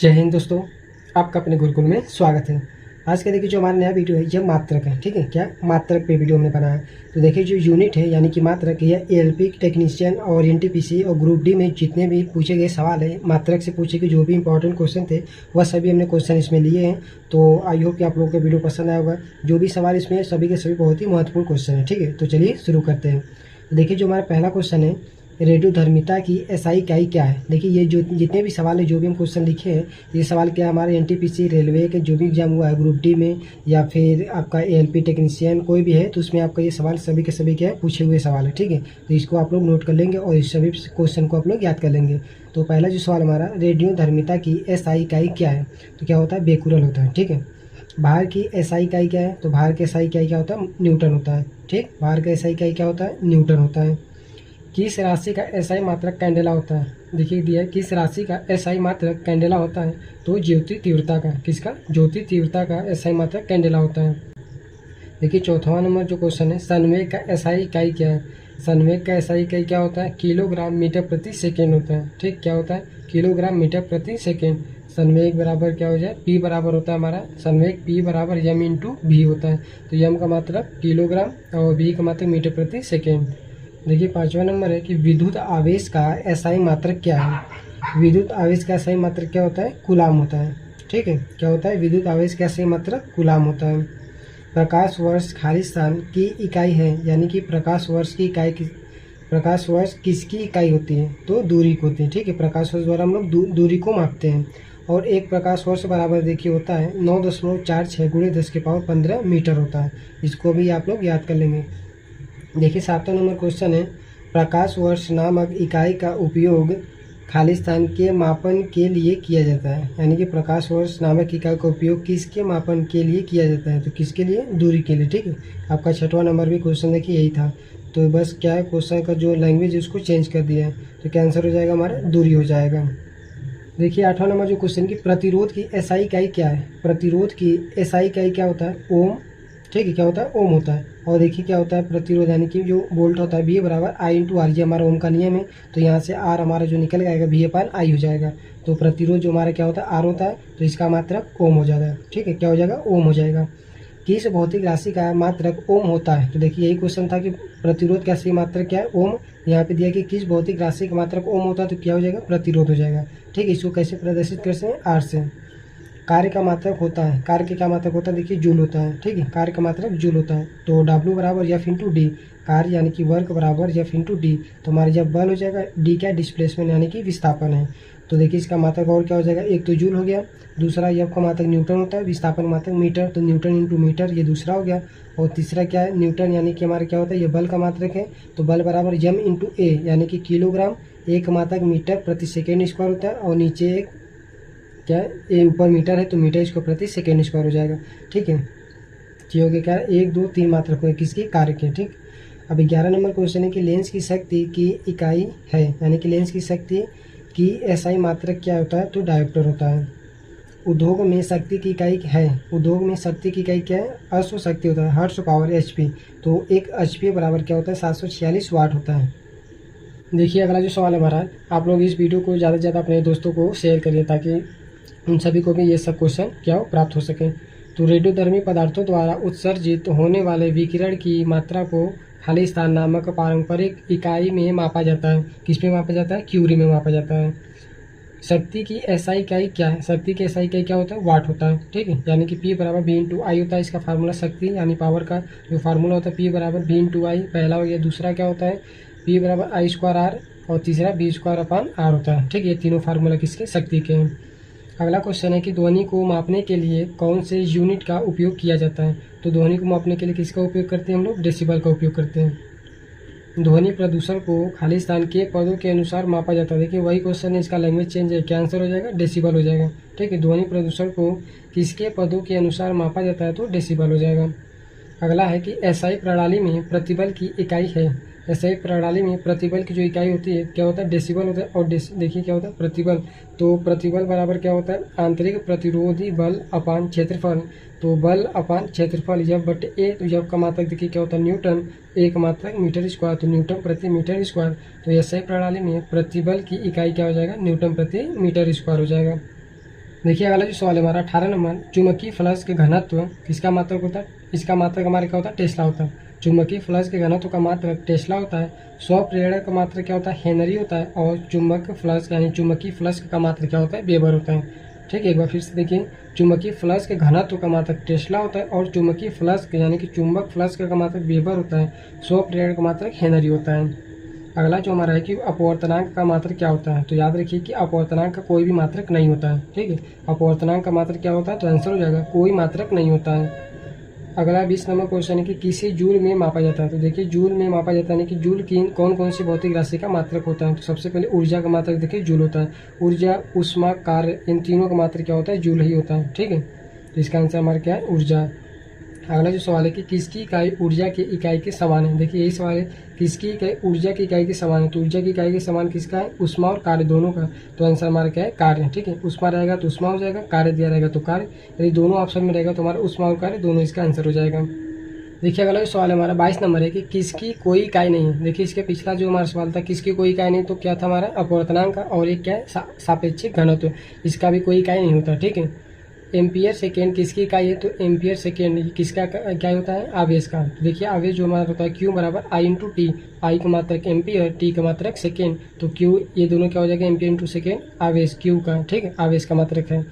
जय हिंद दोस्तों, आपका अपने गुरुकुल में स्वागत है। आज का देखिए जो हमारा नया वीडियो है यह मात्रक है। ठीक है, क्या मात्रक पे वीडियो हमने बनाया है। तो देखिए जो यूनिट है यानी कि मात्रक, यह एएलपी टेक्नीशियन और एनटीपीसी और ग्रुप डी में जितने भी पूछे गए सवाल है मात्रक से पूछे गए जो भी इंपॉर्टेंट क्वेश्चन थे वह सभी हमने क्वेश्चन इसमें लिए हैं। तो आई होप कि आप लोगों को वीडियो पसंद आया होगा। जो भी सवाल इसमें सभी के सभी बहुत ही महत्वपूर्ण क्वेश्चन है। ठीक है, तो चलिए शुरू करते हैं। तो देखिए जो हमारा पहला क्वेश्चन है, रेडियोधर्मिता की एसआई इकाई क्या है। देखिए ये जो जितने भी सवाल है जो भी हम क्वेश्चन लिखे हैं ये सवाल क्या हमारे एनटीपीसी रेलवे के जो भी एग्जाम हुआ है ग्रुप डी में या फिर आपका एएलपी टेक्नीशियन कोई भी है तो उसमें आपका ये सवाल सभी के सभी क्या है पूछे हुए सवाल है। ठीक है, तो इसको आप लोग नोट कर लेंगे और इस सभी क्वेश्चन को आप लोग याद कर लेंगे। तो पहला जो सवाल हमारा, रेडियोधर्मिता की एसआई इकाई क्या है, तो क्या होता है बेकुरल होता है। ठीक है, भार की एसआई इकाई क्या है, तो भार की एसआई इकाई क्या होता है न्यूटन होता है। ठीक, भार का एसआई इकाई क्या होता है न्यूटन होता है। किस राशि का एसआई मात्रक कैंडेला होता है। देखिए दिया है किस राशि का एसआई मात्रक कैंडेला होता है, तो ज्योति तीव्रता का, किसका ज्योति तीव्रता का एसआई मात्रक कैंडेला होता है। देखिए चौथा नंबर जो क्वेश्चन है, संवेग का एसआई इकाई क्या है। संवेग का एसआई इकाई क्या होता है किलोग्राम मीटर प्रति सेकेंड होता है। ठीक, क्या होता है किलोग्राम मीटर प्रति सेकेंड। संवेग बराबर क्या हो जाए पी बराबर होता है हमारा संवेग पी बराबर यम इंटू भी होता है। तो यम का मात्रक किलोग्राम और भी का मात्रक मीटर प्रति सेकेंड। देखिए पांचवा नंबर है कि विद्युत आवेश का एसआई मात्रक क्या है। विद्युत आवेश का एसआई मात्रक क्या होता है कूलाम होता है। ठीक है, क्या होता है विद्युत आवेश का एसआई मात्रक कूलाम होता है। प्रकाश वर्ष खाली स्थान की इकाई है, यानी कि प्रकाश वर्ष की इकाई प्रकाश वर्ष किसकी इकाई होती है, तो दूरी को होती है। ठीक है, प्रकाश वर्ष द्वारा हम लोग दूरी को मापते हैं और एक प्रकाश वर्ष बराबर देखिए होता है 9.46 गुणे 10⁻15 मीटर होता है। इसको भी आप लोग याद कर लेंगे। देखिए 7वां नंबर क्वेश्चन है, प्रकाश वर्ष नामक इकाई का उपयोग खाली स्थान के मापन के लिए किया जाता है। यानी कि प्रकाश वर्ष नामक इकाई का उपयोग किसके मापन के लिए किया जाता है, तो किसके लिए दूरी के लिए। ठीक है, आपका 6वां नंबर भी क्वेश्चन देखिए यही था। तो बस क्या है क्वेश्चन का जो लैंग्वेज उसको चेंज कर दिया है, तो क्या आंसर हो जाएगा हमारा दूरी हो जाएगा। देखिए 8वां नंबर जो क्वेश्चन की प्रतिरोध की एसआई इकाई क्या है। प्रतिरोध की एसआई इकाई क्या होता है ओम। ठीक है, क्या होता है ओम होता है। और देखिए क्या होता है प्रतिरोध यानी कि जो वोल्ट होता है वी बराबर आई इंटू आर, ये हमारा ओम का नियम है। तो यहाँ से आर हमारा जो निकल जाएगा वी अपान आई हो जाएगा। तो प्रतिरोध जो हमारा क्या होता है आर होता है, तो इसका मात्रक ओम हो जाएगा। ठीक है, क्या हो जाएगा ओम हो जाएगा। किस भौतिक राशि का मात्रक ओम होता है, तो देखिए यही क्वेश्चन था कि प्रतिरोध का सही मात्रक क्या है ओम। यहाँ पे दिया कि किस भौतिक राशि का मात्रक ओम होता है, तो क्या हो जाएगा प्रतिरोध हो जाएगा। ठीक है, इसको कैसे प्रदर्शित कर सकते हैं आर से। कार्य का मात्रक होता है, कार्य के क्या मात्रक होता है देखिए जूल होता है। ठीक है, कार्य का मात्रक जूल होता है। तो W बराबर एफ इंटू डी, कार्य यानी कि वर्क बराबर एफ इंटू डी। तो हमारे जब बल हो जाएगा डी क्या डिस्प्लेसमेंट यानी कि विस्थापन है। तो देखिए इसका मात्रक और क्या हो जाएगा, एक तो जूल हो गया, दूसरा एफ का मात्रक न्यूटन होता है, विस्थापन मात्रक मीटर, तो न्यूटन इंटू मीटर ये दूसरा हो गया। और तीसरा क्या है न्यूटन यानी कि हमारा क्या होता है ये बल का मात्रक है। तो बल बराबर एम इंटू ए यानी कि किलोग्राम, एक मात्रक मीटर प्रति सेकेंड स्क्वायर होता है और नीचे एक क्या है ए ऊपर मीटर है तो मीटर इसको प्रति सेकेंड स्क्वायर हो जाएगा। ठीक है, ये हो गया क्या 1 2 3 मात्रक हुए किसकी कार्य के। ठीक, अब 11 नंबर क्वेश्चन है कि लेंस की शक्ति की इकाई है, यानी कि लेंस की शक्ति की एसआई मात्रक क्या होता है, तो डायोप्टर होता है। उद्योग में शक्ति की इकाई है, उद्योग में शक्ति की इकाई क्या है अश्व शक्ति होता है, हर्ट्ज पावर एचपी। तो एक एचपी बराबर क्या होता है 746 वाट होता है। देखिए अगला जो सवाल है हमारा, आप लोग इस वीडियो को ज़्यादा से ज़्यादा अपने दोस्तों को शेयर करिए ताकि उन सभी को भी ये सब क्वेश्चन क्या हो प्राप्त हो सके। तो रेडियोधर्मी पदार्थों द्वारा उत्सर्जित होने वाले विकिरण की मात्रा को खाली स्थान नामक पारंपरिक इकाई में मापा जाता है। किस में मापा जाता है क्यूरी में मापा जाता है। शक्ति की एसआई इकाई क्या है, शक्ति की एसआई इकाई क्या होता है वाट होता है। ठीक है, यानी कि P बराबर V इंटू आई होता है। इसका फार्मूला शक्ति यानी पावर का जो फार्मूला होता है P बराबर V इंटू आई पहला हो गया। दूसरा क्या होता है P बराबर आई स्क्वायर आर और तीसरा V स्क्वायर अपान आर होता है। ठीक है, ये तीनों फार्मूला किसके शक्ति के हैं। अगला क्वेश्चन है कि ध्वनि को मापने के लिए कौन से यूनिट का उपयोग किया जाता है। तो ध्वनि को मापने के लिए किसका उपयोग करते हैं हम लोग डेसिबल का उपयोग करते हैं। ध्वनि प्रदूषण को खाली स्थान के पदों के अनुसार मापा जाता है। देखिए वही क्वेश्चन है, इसका लैंग्वेज चेंज है, क्या आंसर हो जाएगा डेसिबल हो जाएगा। ठीक है, ध्वनि प्रदूषण को किसके पदों के अनुसार मापा जाता है, तो डेसिबल हो जाएगा। अगला है कि एसआई प्रणाली में प्रतिबल की इकाई है। एसआई प्रणाली में प्रतिबल की जो इकाई होती है क्या होता है डेसिबल होता है। और देखिए क्या होता है प्रतिबल, तो प्रतिबल बराबर क्या होता है आंतरिक प्रतिरोधी बल अपान क्षेत्रफल। तो बल अपान क्षेत्रफल एफ बटे ए, तो एफ का मात्रक देखिए क्या होता है न्यूटन, एक मात्रक मीटर स्क्वायर, तो न्यूटन प्रति मीटर स्क्वायर। तो एसआई प्रणाली में प्रतिबल की इकाई क्या हो जाएगा न्यूटन प्रति मीटर स्क्वायर हो जाएगा। देखिए अगला जो सवाल है हमारा 18 नंबर, चुंबकीय फ्लक्स के घनत्व किसका मात्रक होता है? इसका मात्रक हमारे क्या होता है? टेस्ला होता है। चुंबकीय फ्लक्स के घनत्व का मात्रक टेस्ला होता है। स्वप्रेरक का मात्रक क्या होता है? हेनरी होता है। और चुंबक फ्लक्स यानी चुंबकीय फ्लक्स का मात्रक क्या होता है? वेबर होता है। ठीक है, एक बार फिर से देखिए, चुंबकीय फ्लक्स के घनत्व का मात्रक टेस्ला होता है और चुंबकीय फ्लक्स यानी कि चुंबक फ्लक्स का मात्रक वेबर होता है। स्वप्रेरक का मात्रक हेनरी होता है। अगला जो हमारा है कि अपवर्तनांक का मात्रक क्या होता है? तो याद रखिए कि अपवर्तनांक का कोई भी मात्रक नहीं होता है। ठीक है, अपवर्तनांक का मात्रक क्या होता है? तो आंसर हो जाएगा कोई मात्रक नहीं होता है। अगला 20 नंबर क्वेश्चन है कि किसी जूल में मापा जाता है। तो देखिए जूल में मापा जाता है कि जूल की कौन कौन सी भौतिक राशि का मात्रक होता है? तो सबसे पहले ऊर्जा का मात्रक देखिए जूल होता है। ऊर्जा, ऊष्मा, कार्य, इन तीनों का मात्रक क्या होता है? जूल ही होता है। ठीक है, तो इसका आंसर हमारा क्या है? ऊर्जा। अगला जो सवाल है कि किसकी इकाई ऊर्जा की इकाई के समान है? देखिए यही सवाल है, किसकी इकाई ऊर्जा की इकाई के समान है? तो ऊर्जा की इकाई के समान किसका है? ऊष्मा और कार्य दोनों का। तो आंसर हमारा क्या है? कार्य। ठीक है, ऊष्मा रहेगा तो ऊष्मा हो जाएगा, कार्य दिया रहेगा तो कार्य। यदि दोनों ऑप्शन में रहेगा तो हमारा ऊष्मा और कार्य दोनों इसका आंसर हो जाएगा। देखिए अगला जो सवाल है हमारा 22 नंबर है कि किसकी कोई इकाई नहीं है। देखिए इसके पिछला जो हमारा सवाल था किसकी कोई इकाई नहीं, तो क्या था हमारा? अपवर्तनांक का। और एक क्या है? सापेक्षिक घनत्व, इसका भी कोई इकाई नहीं होता। ठीक है, एम्पियर सेकेंड किसकी इकाई है? तो एम्पियर सेकेंड किसका क्या होता है? आवेश का। तो देखिए आवेश जो हमारा होता है Q बराबर I इंटू टी। आई का मात्रक एम्पियर, टी का मात्रक सेकेंड। तो Q ये दोनों क्या हो जाएगा? एम्पियर इंटू सेकेंड आवेश Q का। ठीक है, आवेश का मात्रक है।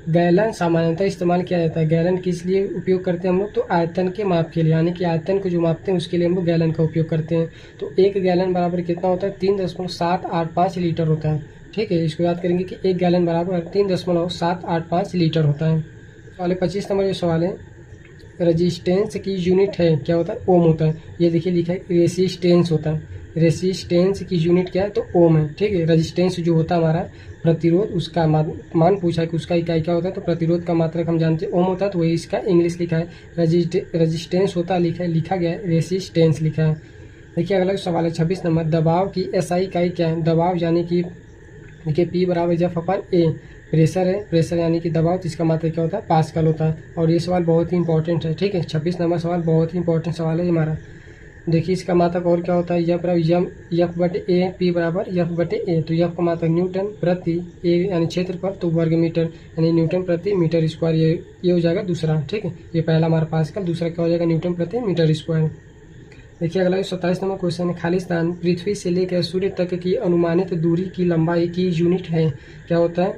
गैलन सामान्यतः इस्तेमाल किया जाता है। गैलन किस लिए उपयोग करते हैं हम लोग? तो आयतन के माप के लिए, यानी कि आयतन को जो मापते हैं उसके लिए हम लोग गैलन का उपयोग करते हैं। तो एक गैलन बराबर कितना होता है? 3.785 लीटर होता है। ठीक है, इसको याद करेंगे कि एक गैलन बराबर 3.785 लीटर होता है। सवाल 25 नंबर जो सवाल है, रेजिस्टेंस की यूनिट है क्या होता है? ओम होता है। ये देखिए लिखा है रेसिस्टेंस होता है। रेसिस्टेंस की यूनिट क्या है? तो ओम है। ठीक है, रेजिस्टेंस जो होता है हमारा प्रतिरोध, उसका मान पूछा है कि उसका इकाई क्या होता है? तो प्रतिरोध का मात्रक हम जानते हैं ओम होता है, तो वही इसका इंग्लिश लिखा है रेजिस्टेंस होता है, लिखा गया है रेसिस्टेंस लिखा है। देखिए अगला सवाल है 26 नंबर, दबाव की एसआई इकाई क्या है? दबाव यानी कि देखिए P बराबर जफ अपन ए। प्रेशर है, प्रेशर यानी कि दबाव, तो इसका मात्रक क्या होता है? पास्कल होता है। और ये सवाल बहुत ही इंपॉर्टेंट है। ठीक है, 26 नंबर सवाल बहुत ही इंपॉर्टेंट सवाल है हमारा। देखिए इसका मात्रक और क्या होता है? यफ बटे ए, P बराबर यफ बटे ए। तो यफ का मात्रक न्यूटन प्रति ए यानी क्षेत्रफल, तो वर्ग मीटर यानी न्यूटन प्रति मीटर स्क्वायर। ये हो जाएगा दूसरा। ठीक है, ये पहला हमारा पास्कल, दूसरा क्या हो जाएगा? न्यूटन प्रति मीटर स्क्वायर। देखिए अगला 27 नंबर क्वेश्चन है, खाली स्थान पृथ्वी से लेकर सूर्य तक की अनुमानित दूरी की लंबाई की यूनिट है क्या होता है?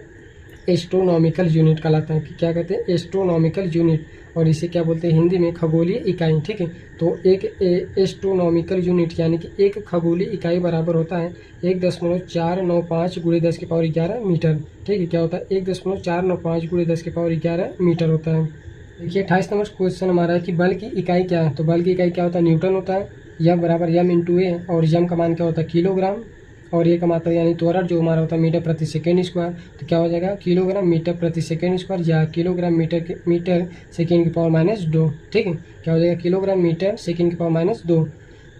एस्ट्रोनॉमिकल यूनिट कहलाता है। क्या कहते हैं? Astronomical unit. और इसे क्या बोलते हैं हिंदी में? खगोलीय इकाई। ठीक है, तो एक एस्ट्रोनॉमिकल यूनिट यानी कि एक खगोलीय इकाई बराबर होता है 1.495 × 10⁻11 मीटर। ठीक है, क्या होता है? 1.495 × 10⁻11 मीटर होता है। देखिए 28 नंबर क्वेश्चन हमारा है कि बल की इकाई क्या है? तो बल की इकाई क्या होता है? न्यूटन होता है। यम बराबर यम इंटू ए, और यम का मान क्या होता है? किलोग्राम। और ए का मात्रा यानी त्वरण जो हमारा होता है मीटर प्रति सेकेंड स्क्वायर। तो क्या हो जाएगा? किलोग्राम मीटर प्रति सेकेंड स्क्वायर या किलोग्राम मीटर सेकेंड की पावर -2। ठीक है, क्या हो जाएगा? किलोग्राम मीटर सेकेंड की पावर -2।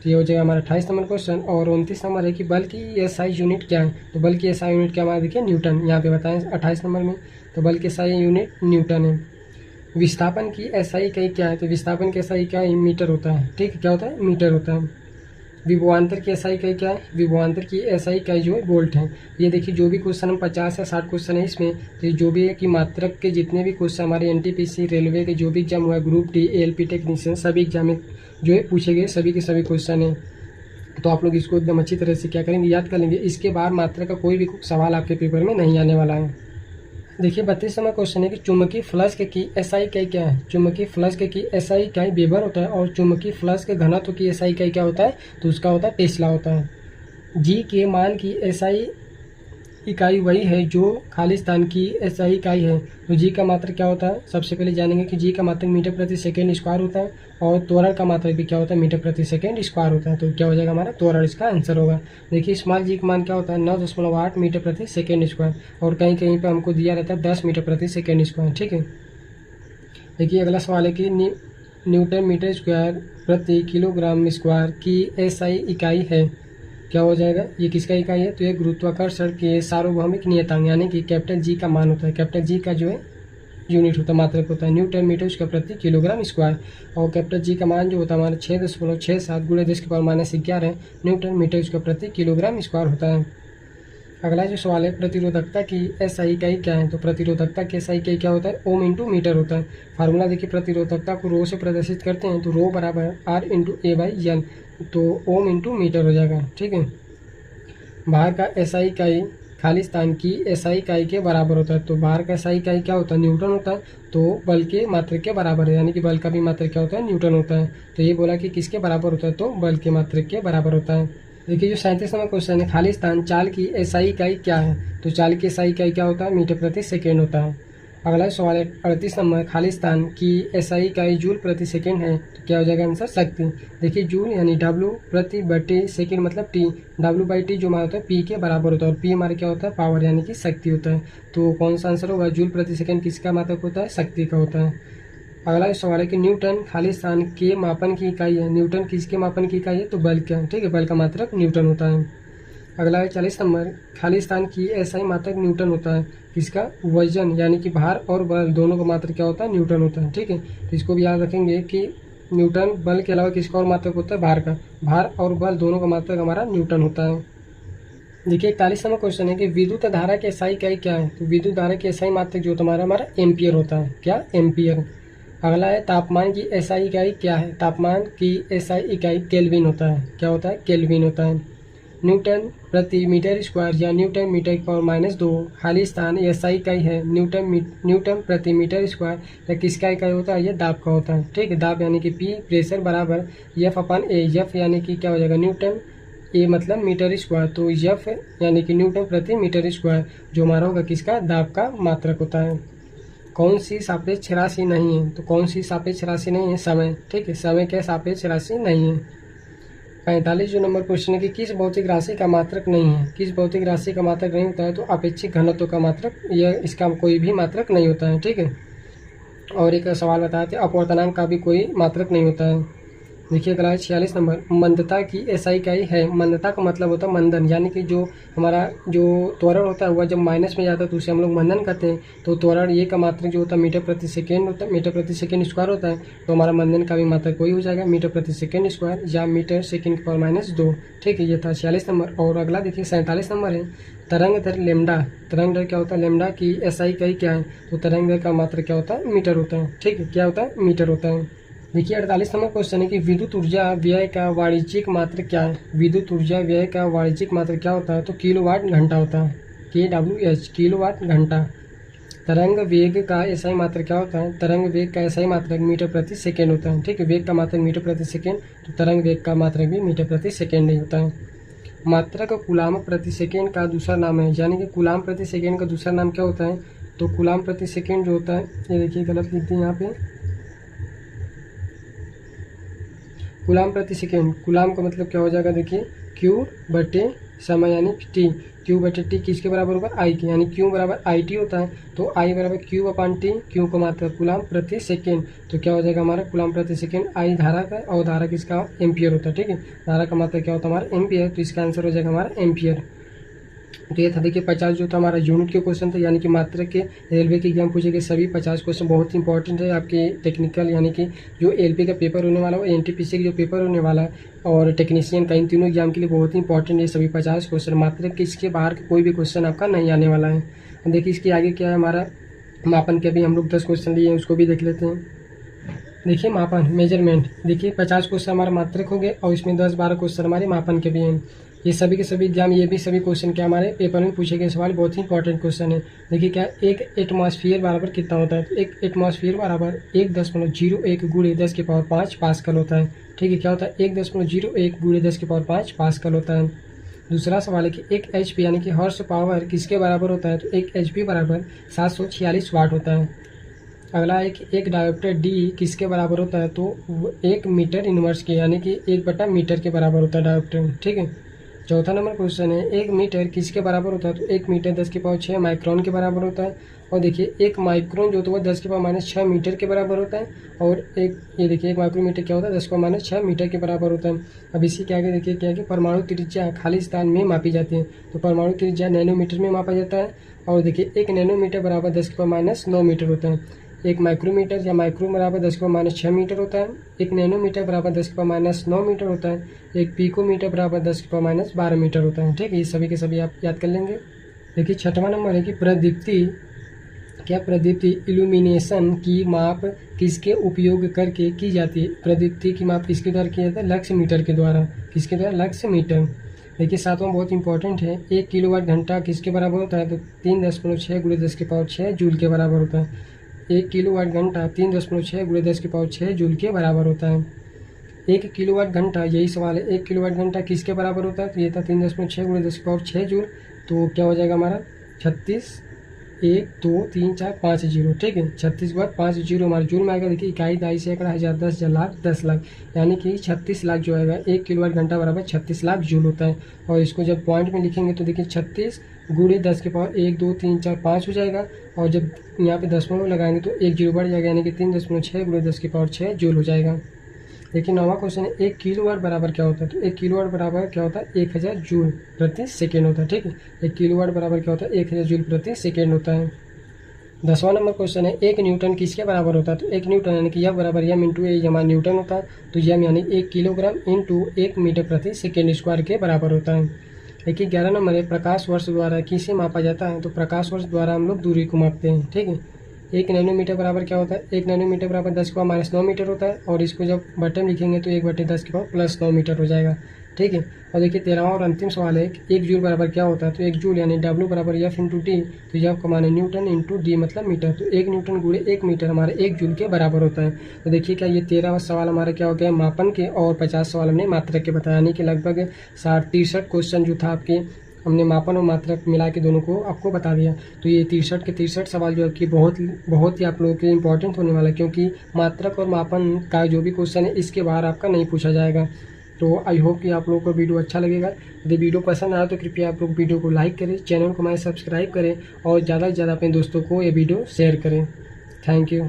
तो ये हो जाएगा हमारा 28 नंबर क्वेश्चन। और 29 नंबर है कि बल की एसआई यूनिट क्या है? तो बल की एसआई यूनिट क्या हमारा? देखिए न्यूटन, यहाँ पे बताएं 28 नंबर में। तो बल की एसआई यूनिट न्यूटन है। विस्थापन की एसआई इकाई क्या है? तो विस्थापन की एसआई इकाई मीटर होता है। ठीक है, क्या होता है? मीटर होता है। विभवांतर की एसआई इकाई क्या है? विभवांतर की एसआई इकाई जो है वोल्ट है। ये देखिए जो भी क्वेश्चन हम 50 या 60 क्वेश्चन है इसमें, तो जो भी है कि मात्रक के जितने भी क्वेश्चन हमारे एनटीपीसी रेलवे के जो भी एग्जाम हुआ है, ग्रुप डी, एएलपी टेक्नीशियन, सभी एग्जाम में जो है पूछे गए सभी के सभी क्वेश्चन है। तो आप लोग इसको एकदम अच्छी तरह से क्या करेंगे? याद कर लेंगे। इसके बाद मात्रक का कोई भी सवाल आपके पेपर में नहीं आने वाला है। देखिए 32 नंबर क्वेश्चन है कि चुंबकीय फ्लक्स की एसआई इकाई क्या है? चुंबकीय फ्लक्स की एसआई इकाई वेबर होता है। और चुंबकीय फ्लक्स के घनत्व की एसआई इकाई क्या होता है? तो उसका होता है टेस्ला होता है। जी के मान की एसआई इकाई वही है जो खाली स्थान की एसआई इकाई है। तो जी का मात्रक क्या होता है? सबसे पहले जानेंगे कि जी का मात्रक मीटर प्रति सेकेंड स्क्वायर होता है। और त्वरण का मात्रक भी क्या होता है? मीटर प्रति सेकेंड स्क्वायर होता है। तो क्या हो जाएगा हमारा? त्वरण इसका आंसर होगा। देखिए स्मॉल जी का मान क्या होता है? 9.8 मीटर प्रति सेकेंड स्क्वायर। और कहीं कहीं पर हमको दिया रहता है 10 मीटर प्रति सेकेंड स्क्वायर। ठीक है, देखिए अगला सवाल है कि न्यूटन मीटर स्क्वायर प्रति किलोग्राम स्क्वायर की एसआई इकाई है क्या हो जाएगा? ये किसका इकाई है? तो ये गुरुत्वाकर्षण के सार्वभौमिक नियतांक यानी कि कैपिटल जी का मान होता है। कैपिटल जी का जो है यूनिट होता है, मात्रक होता है न्यूटन मीटर स्क्वायर प्रति किलोग्राम स्क्वायर। और कैपिटल जी का मान जो होता है हमारा 6.67 × 10⁻11 न्यूटन मीटर स्क्वायर प्रति किलोग्राम स्क्वायर होता है। अगला जो सवाल है, प्रतिरोधकता की एसआई इकाई क्या है? तो प्रतिरोधकता की एसआई इकाई क्या होता है? ओम इंटू मीटर होता है। फार्मूला देखिए, प्रतिरोधकता को रो से प्रदर्शित करते हैं तो रो बराबर R into A by L, तो ओम इंटू मीटर हो जाएगा। ठीक है। बाहर का एसआई इकाई खाली स्थान की एसआई इकाई के बराबर होता है। तो बाहर का एसआई इकाई क्या होता है? न्यूटन होता है। तो बल के मात्रक के बराबर है, यानी कि बल का भी मात्रक क्या होता है? न्यूटन होता है। तो ये बोला कि किसके बराबर होता है? तो बल के मात्रक के बराबर होता है। देखिए जो 37 नंबर क्वेश्चन है, खाली स्थान चाल की एसआई इकाई क्या है? तो चाल की एसआई इकाई क्या होता है? मीटर प्रति सेकेंड होता है। अगला सवाल है 38 नंबर, खाली स्थान की एसआई इकाई जूल प्रति सेकेंड है, तो क्या हो जाएगा आंसर? शक्ति। देखिए जूल यानी डब्ल्यू प्रति बटे सेकेंड मतलब टी, डब्ल्यू बाई टी जो हमारा होता है पी के बराबर होता है, और पी हमारे क्या होता है? पावर यानी कि शक्ति होता है। तो कौन सा आंसर होगा? जूल प्रति सेकेंड किसका मात्रक होता है? शक्ति का होता है। अगला सवाल है कि न्यूटन खाली स्थान के मापन की इकाई है। न्यूटन किसके मापन की इकाई है? तो बल का। ठीक है, बल का मात्रक न्यूटन होता है। अगला है 40 नंबर, खाली स्थान की एसआई मात्रक न्यूटन होता है। किसका? वजन यानी कि भार और बल दोनों का मात्रक क्या होता है? न्यूटन होता है। ठीक है, तो इसको भी याद रखेंगे कि न्यूटन बल के अलावा किसका और मात्रक होता है? भार का। भार और बल दोनों का मात्रक हमारा न्यूटन होता है। देखिए 41 नंबर क्वेश्चन है कि विद्युत धारा की एसआई इकाई क्या है? तो विद्युत धारा की एसआई मात्रक जो हमारा एम्पियर होता है। क्या? एम्पियर। अगला है तापमान की एसआई इकाई क्या है? तापमान की एसआई इकाई केल्विन होता है। क्या होता है? केल्विन होता है। न्यूटन प्रति मीटर स्क्वायर या न्यूटन मीटर की पावर -2 खाली स्थान एसआई इकाई है। न्यूटन प्रति मीटर स्क्वायर या किसका इकाई होता है? ये दाब का होता है। ठीक है, दाब यानी कि पी प्रेशर बराबर एफ अपन ए। एफ यानी कि क्या हो जाएगा? न्यूटन, ए मतलब मीटर स्क्वायर, तो एफ यानी कि न्यूटन प्रति मीटर स्क्वायर जो हमारा होगा किसका? दाब का मात्रक होता है। कौन सी सापेक्ष राशि नहीं है? तो कौन सी सापेक्ष राशि नहीं है? समय। ठीक है, समय क्या सापेक्ष राशि नहीं है। 45 जो नंबर क्वेश्चन है कि किस भौतिक राशि का मात्रक नहीं है? किस भौतिक राशि का मात्रक नहीं होता है? तो अपेक्षित घनत्व का मात्रक, यह इसका कोई भी मात्रक नहीं होता है। ठीक है, और एक सवाल बताए थे, अपवर्तनांक का भी कोई मात्रक नहीं होता है। देखिए अगला है 46 नंबर, मंदता की एसआई इकाई है। मंदता का मतलब होता है मंदन, यानी कि जो हमारा जो त्वरण होता है वह जब माइनस में जाता है तो उसे हम लोग मंदन करते हैं। तो त्वरण ये का मात्रक जो होता है मीटर प्रति सेकेंड होता है, मीटर प्रति सेकेंड स्क्वायर होता है। तो हमारा मंदन का भी मात्रक वही हो जाएगा, मीटर प्रति सेकेंड स्क्वायर या मीटर सेकेंड की पावर -2। ठीक है, ये था 46 नंबर। और अगला देखिए 47 नंबर है, तरंग दर लेमडा। तरंग दर क्या होता है? लेमडा की एसआई इकाई क्या है? तो तरंग दर का मात्रक क्या होता है? मीटर होता है। ठीक है, क्या होता है? मीटर होता है। देखिए 48 नंबर क्वेश्चन है कि विद्युत ऊर्जा व्यय का वाणिज्यिक मात्रक क्या है? विद्युत ऊर्जा व्यय का वाणिज्यिक मात्रक क्या होता है? तो किलोवाट घंटा होता है। KWH किलोवाट घंटा। तरंग वेग का एसआई मात्रक क्या होता है? तरंग वेग का एसआई मात्रक मीटर प्रति सेकेंड होता है। ठीक है, वेग का मात्रक मीटर प्रति सेकेंड, तो तरंग वेग का मात्रक भी मीटर प्रति सेकेंड ही होता है। मात्रक कूलाम प्रति सेकेंड का दूसरा नाम है, यानी कि कूलाम प्रति सेकेंड का दूसरा नाम क्या होता है? तो कूलाम प्रति सेकेंड जो होता है, ये देखिए गलत लिख दिए यहाँ पे, कूलाम प्रति सेकेंड। कूलाम का मतलब क्या हो जाएगा? देखिए क्यू बटे समय यानी टी। क्यू बटे टी किसके बराबर होगा? आई के, यानी क्यू बराबर आई टी होता है। तो आई बराबर क्यू अपान टी, क्यू का मात्रक कूलाम प्रति सेकेंड। तो क्या हो जाएगा हमारा? कूलाम प्रति सेकेंड। आई धारा का और धारा किसका? एम्पियर होता है। ठीक है, धारा का मात्रक क्या होता है? हमारा एम्पियर। तो इसका आंसर हो जाएगा हमारा एम्पियर। तो ये था देखिए 50 जो था हमारा यूनिट के क्वेश्चन थे, यानी कि मात्रक के रेलवे के एग्जाम पूछे गए सभी 50 क्वेश्चन बहुत ही इंपॉर्टेंट है आपके टेक्निकल, यानी कि जो एलपी का पेपर होने वाला है, एनटीपीसी का जो पेपर होने वाला है और टेक्नीशियन का, इन तीनों एग्जाम के लिए बहुत ही इंपॉर्टेंट है सभी 50 क्वेश्चन। मात्रक के इसके बाहर कोई भी क्वेश्चन आपका नहीं आने वाला है। देखिए इसके आगे क्या है हमारा मापन के भी हम लोग 10 क्वेश्चन लिए हैं, उसको भी देख लेते हैं। देखिए मापन मेजरमेंट, देखिए 50 क्वेश्चन हमारा मात्रक हो गए और इसमें 10-12 क्वेश्चन हमारे मापन के भी हैं। ये सभी के सभी एग्जाम, ये भी सभी क्वेश्चन क्या हमारे पेपर में पूछे गए सवाल बहुत ही इंपॉर्टेंट क्वेश्चन है। देखिए क्या एक एटमॉस्फेयर बराबर कितना होता है? तो एक एटमॉस्फेयर बराबर 1.01 गुणे 10 की पावर 5 पास्कल होता है। ठीक है, क्या होता है? 1.01 गुणे 10 की पावर 5 पास्कल होता है। दूसरा सवाल है कि एक HP यानी कि हॉर्स पावर किसके बराबर होता है? तो एक HP बराबर 746 वाट होता है। अगला है कि एक डायोप्टर D किसके बराबर होता है? तो 1 मीटर इनवर्स के, यानी कि 1/मीटर के बराबर होता है डायोप्टर। ठीक है। चौथा नंबर क्वेश्चन है 1 मीटर किसके बराबर होता है? तो 1 मीटर 10 की पावर 6 माइक्रोन के बराबर होता है। और देखिए 1 माइक्रोन जो तो वह 10 की पावर -6 मीटर के बराबर होता है। और ये देखिए 1 माइक्रोमीटर क्या होता है? 10 की पावर -6 मीटर के बराबर होता है। अब इसी के आगे देखिए क्या है कि परमाणु त्रिज्या खाली स्थान में मापी जाती है। तो परमाणु त्रिज्या नैनोमीटर में मापा जाता है। और देखिए 1 नैनोमीटर बराबर 10 की पावर -9 मीटर होता है। एक माइक्रोमीटर या माइक्रो बराबर 10⁻⁻6 मीटर होता है। एक नैनोमीटर बराबर 10⁻9 मीटर होता है। एक पिकोमीटर बराबर 10⁻12 मीटर होता है। ठीक है, ये सभी के सभी आप याद कर लेंगे। देखिए 6वां नंबर है कि प्रदीप्ति इल्यूमिनेशन की माप किसके उपयोग करके की जाती है। प्रदीप्ति की माप किसके द्वारा की जाती है? लक्स मीटर के द्वारा। किसके द्वारा? Lux meter. देखिए 7वां बहुत इंपॉर्टेंट है। 1 किलोवाट घंटा किसके बराबर होता है? तो 3.6 × 10⁻6 जूल के बराबर होता है। 1 किलोवाट घंटा 3.6 × 10⁻6 जूल के बराबर होता है। 1 किलोवाट घंटा, यही सवाल है, 1 किलोवाट घंटा किसके बराबर होता है? तो ये था 3.6 × 10⁻6 जूल। तो क्या हो जाएगा हमारा? 36, 1 2 3 4 5 0। ठीक है, 36 के बाद 5 0 हमारे जूल में आएगा। देखिए इकाई, दहाई, सैकड़ा, हज़ार, 10,000, लाख, 10 लाख, यानी कि 36 लाख जो आएगा 1 किलोवाट घंटा बराबर 36 लाख जूल होता है। और इसको जब पॉइंट में लिखेंगे तो देखिए 36 × 10⁻1 2 3 4 5 हो जाएगा। और जब यहाँ पे दशमलव लगाएंगे तो 1 0 बढ़ जाएगा, यानी कि 3.6 × 10⁻6 जूल हो जाएगा। देखिए 9वां क्वेश्चन है, 1 किलोवाट बराबर क्या होता है? तो 1 किलोवाट बराबर क्या होता है? 1000 जूल प्रति सेकेंड होता है। ठीक है, 1 किलोवाट बराबर क्या होता है? 1000 जूल प्रति सेकेंड होता है। 10वां नंबर क्वेश्चन है, 1 न्यूटन किसके बराबर होता है? तो 1 न्यूटन यानी कि यह बराबर यम इंटू ए हमारा न्यूटन होता है। तो यम यानी 1 किलोग्राम इंटू 1 मीटर प्रति सेकेंड स्क्वायर के बराबर होता है। देखिए 11 नंबर है, प्रकाश वर्ष द्वारा किसे मापा जाता है? तो प्रकाश वर्ष द्वारा हम लोग दूरी को मापते हैं। ठीक है, 1 नैनोमीटर बराबर क्या होता है? 1 नैनोमीटर बराबर 10⁻9 मीटर होता है। और इसको जब बटे में लिखेंगे तो 1/10⁻9 मीटर हो जाएगा। ठीक है, और देखिए 13वां और अंतिम सवाल है, 1 जूल बराबर क्या होता है? तो 1 जूल यानी W बराबर F इंटू डी। तो F का मान है न्यूटन इंटू डी मतलब मीटर। तो 1 न्यूटन गुणे 1 मीटर हमारे 1 जूल के बराबर होता है। तो देखिए क्या ये 13वां सवाल हमारा क्या हो गया? मापन के, और 50 सवाल हमने मात्रक के बताया, यानी कि लगभग 63 क्वेश्चन जो था आपके, हमने मापन और मात्रक मिला के दोनों को आपको बता दिया। तो ये 63 के 63 सवाल जो है कि बहुत ही आप लोगों के इंपॉर्टेंट होने वाला है, क्योंकि मात्रक और मापन का जो भी क्वेश्चन है इसके बाहर आपका नहीं पूछा जाएगा। तो आई होप कि आप लोगों को वीडियो अच्छा लगेगा। यदि वीडियो पसंद आया तो कृपया आप लोग वीडियो को लाइक करें, चैनल को हमारे सब्सक्राइब करें और ज़्यादा से ज़्यादा अपने दोस्तों को ये वीडियो शेयर करें। Thank you.